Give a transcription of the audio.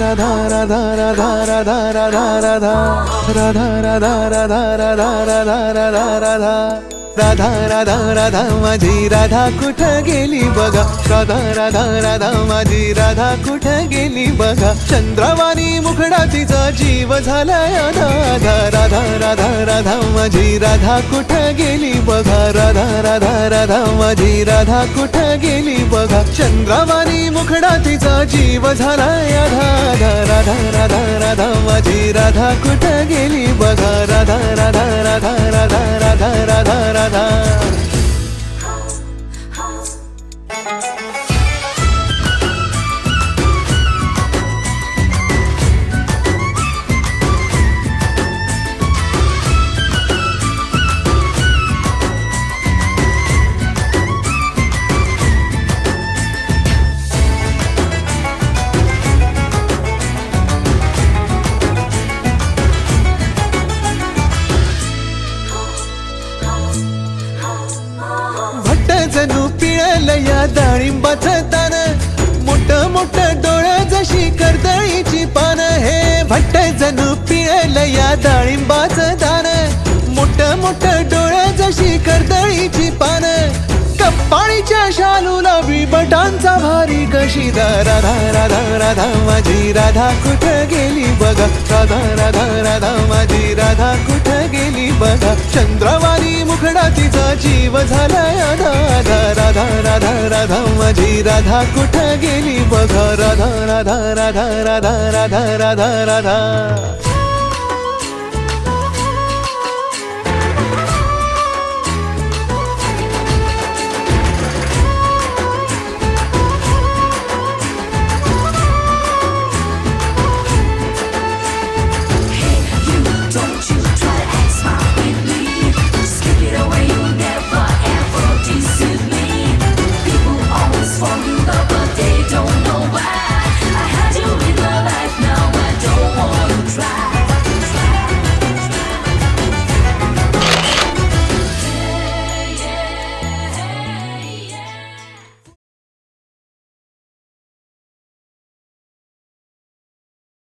राधा राधा राधा राधा राधा राधा राधा राधा राधा राधा राधा राधा राधा राधा राधा राधा माझी राधा कुठं गेली बघा राधा राधा राधा माझी राधा कुठं गेली बघा चंद्रवाणी मुखडा तिचा जीव झालाय राधा राधा राधा राधा माझी राधा कुठं गेली बघा राधा राधा राधा माझी राधा कुठं गेली बघा चंद्रवाणी मुखडा तिचा जीव झालाय राधा राधा राधा राधा माझी राधा कुठं गेली बघा राधा राधा राधा राधा राधा राधा राधा जणू पिळलं या डाळिंबाचं दान मोठ मोठ डोळं जशी कर्दळीची पान हे भट्ट जणू पिळलं या डाळिंबाचं दान मोठ मोठ डोळं जशी कर्दळीची पान कपाळीच्या शालूला विबटांचा भारी कशी राधा राधा राधा माझी राधा कुठं गेली बघा राधा राधा राधा माझी राधा कुठं गेली बघा चंद्रवाणी मुखडा तिचा जीव झालाय राधा राधा राधा राधा माझी राधा कुठं गेली बघा राधा राधा राधा राधा राधा राधा राधा